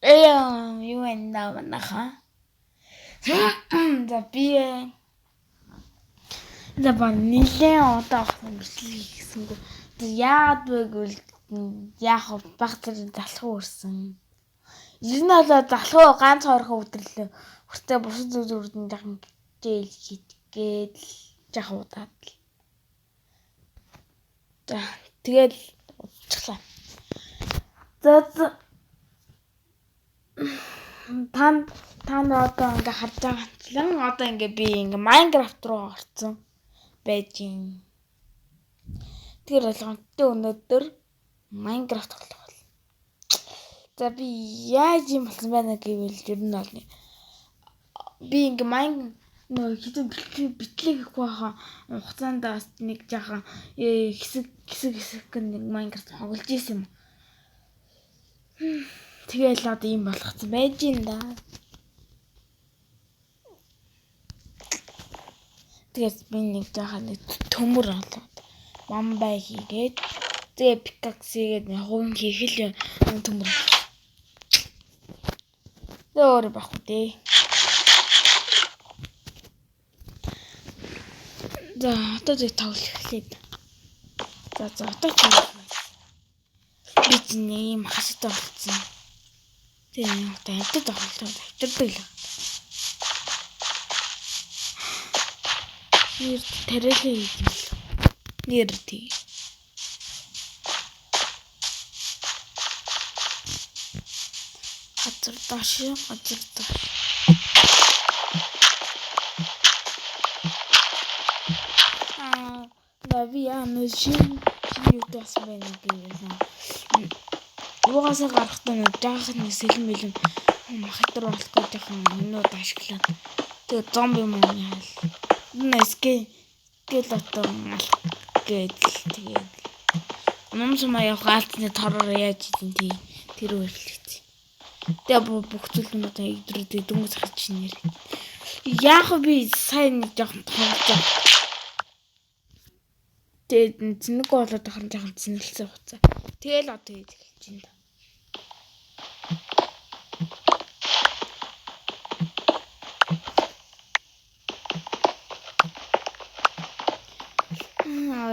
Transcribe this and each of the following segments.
юу энэ наха. За би нилээн одоо бичлэг хийсэнгүү. Яагаад вэ гэвэл яах вэ баг зэрэг залхуу өрсөн. Ер нь бол залхуу ганц хорхон өдөрлөө. Хүртээ бусад зүйлүүд нь жоохон хичээл хийгээд жоохон удаад л. За тэгэл удчихлаа. За та одоо ингээ харж байгаа. Одоо ингээ би ингээ Minecraft руу орсон байж юм. Тэр болгонтой өнөөдөр Minecraft тоглох бол. За би яаж юм болсон байна гэвэл ер нь бол би ингээ хэдэн битлэг их байхаа хугацаанд бас нэг жаахан хэсэг нэг Minecraft тоглож ийсэн юм. Тэгэл одоо ийм болгоцсон байж юм да. Тэгээд би нэг жаахан төмөр олоод бамбай хийгээд тэгээ пикаксигээд хувин хийхэл төмөр. Өөр бах үү. За одоо тэг тоглох эхлэе. За одоо тоглох. Би чинь ийм хастай болцсон. Тэгээ одоо хятад тоглолтод авчирдаг л. Нэр тариалан хийх юм. Нэр тий. Газар доош. Ви шин юу тас байна гэвэл угаасаа гарахтаа жаахан сэлэн мэлэн хатар болохгүй жоохон өнөөд ашиглаад тэгээ зомби мөн яал. Скел отоо гээд тэгээд номсмаа явах альтны тороор яаж идэн тий тэр үйлчлээ. Тэгээ бүх зүйлүүд идрүүдээ дүнгийн хаж нэр. Яг би сайн нэг жоохон тоглож. Тэгээд зэнэг болоод ахын жоохон зэнэлсэн хуцаа. Тэгэл одоо хийж эхэлж байна.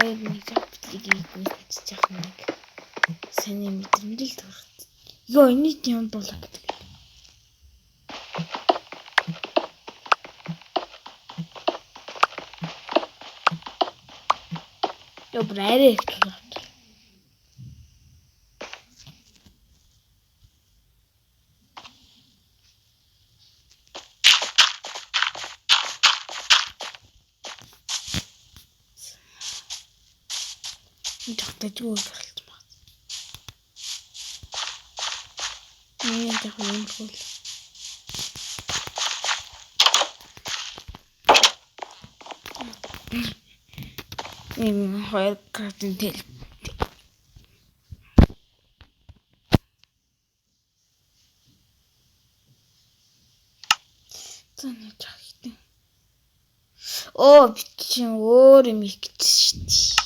Нэг бичлэгийг хийчих нэг саний мэдрэмжэл төрөх. Йоо энэ юм болоо гэдэг. Йоо брайрэ их байна. Тэгтээ юу болж байна. Энэ яг юм бол. Энэ хоёр картын тэл. Зэнэ чагт. Би чинь өөр юм их гэж шүү дээ.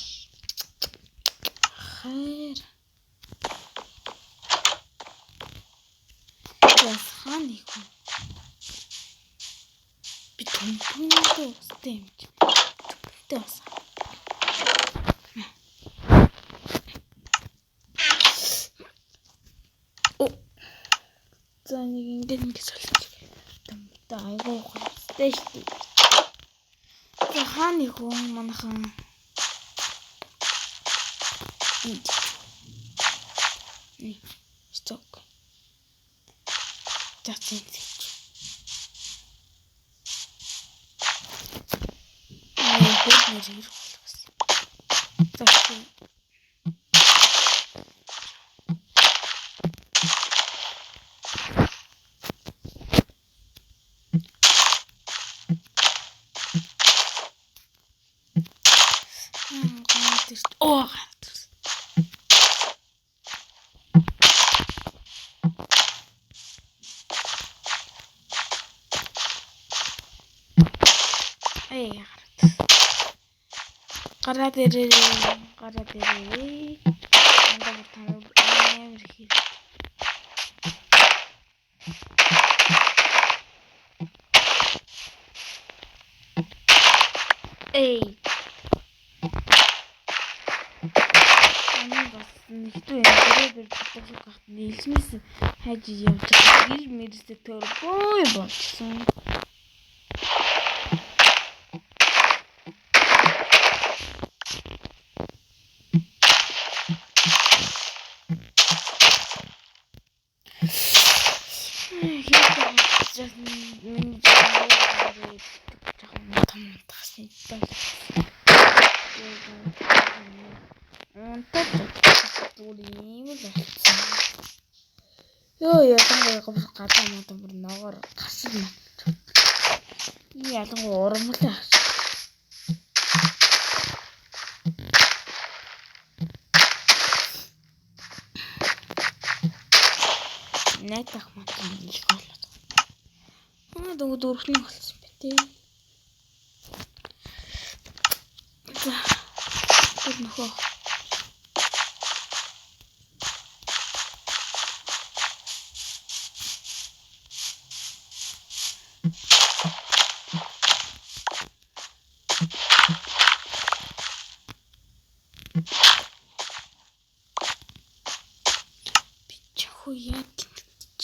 Хайр. Ясханы хүн. Би түнтэй устай юм чи. Түнтэй ус. За нэг ингэ солих. Тамтай айгуу хөөстэй шүү дээ. За хааны хүн манайхан Стоп. That's it. Oh, гараад ирээ. Андаа тань амар хий. Эй. Нэгдүү юм гэрээр бодох гахт нийлмэс хайж явж байгаа. Гэр мэрсэ төрбөө болсон. Ёо ялангуяа гадаа модон бүр ногоор гасал мод. Ялангуяа урамлаа. Найтах модон их болоод. Дөрөвний болсон бэ тий. За. Тэр нөхөө яа гэж.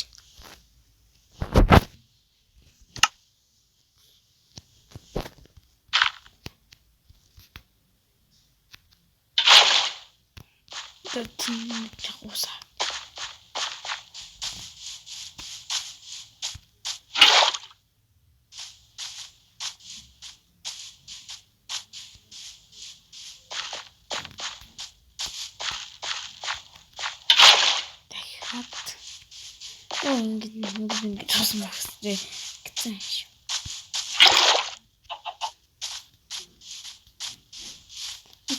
Тэр чагуусаа. Ингэж хасан багсдээ гэсэн шүү.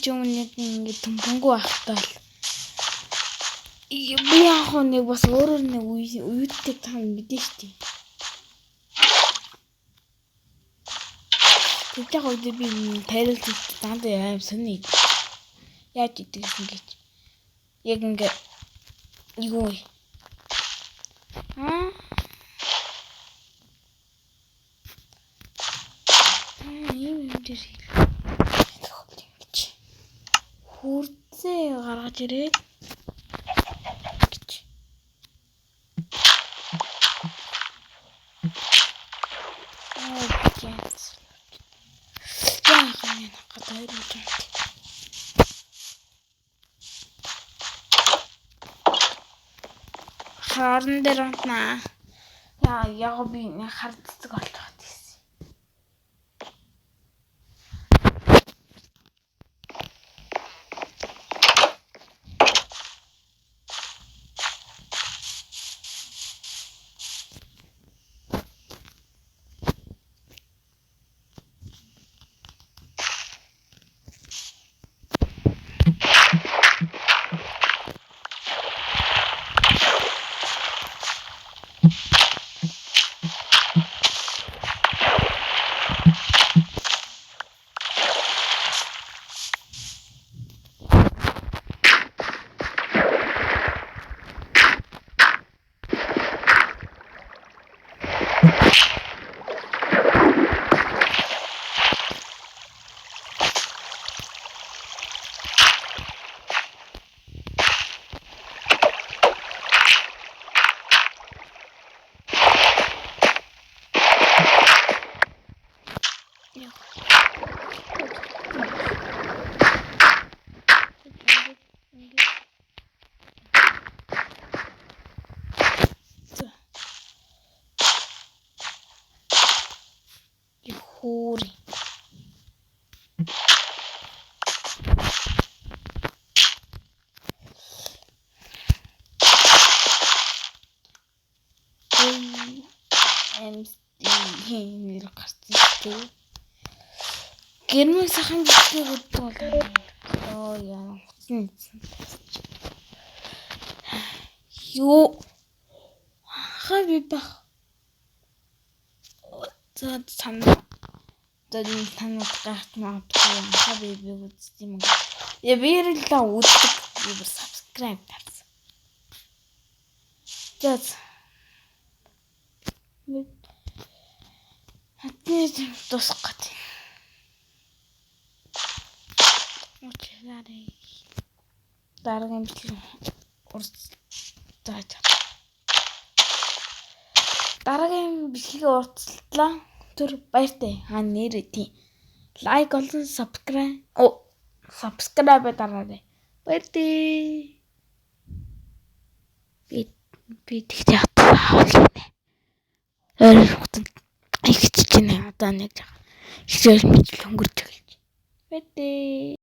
Жомнэг ингэ томбонгоо ахтал. Би яг нэг бас өөрөөр нэг үйдтэй тань мэдэн штий. Тэгэх үед би тарилт дандаа аим сони. Яаж идэгсэн гэж. Яг ингэ юу вэ? Хүрцээ гаргаж ирээд гэж. Харан дээр унтнаа. Яг би хардцдаг болчиход. Huri. Нэр гарцтай. Гэрмэг сахан гисдэг болоо. Оо яа. Юу. Хаби бах. За санаа. Тэний танад гахтмаа хаби би үзтiim. Я бирэлдээ үздэг. Би subscribe тавьсан. За. Хатны тусах гэж. Очилаарэ. Дараагийн бичлэг уртсаж. Дараагийн бичлэгийн уртслаа. Тэр баяртай. Нэрээ тийм. Лайк болон subscribe дараарай. Баяртай. Би тэгтээ хатаа. Өөр хутанд их чичнэ одоо нэг жаа. Шигэл мэт өнгөрч гэлж. Баяртай.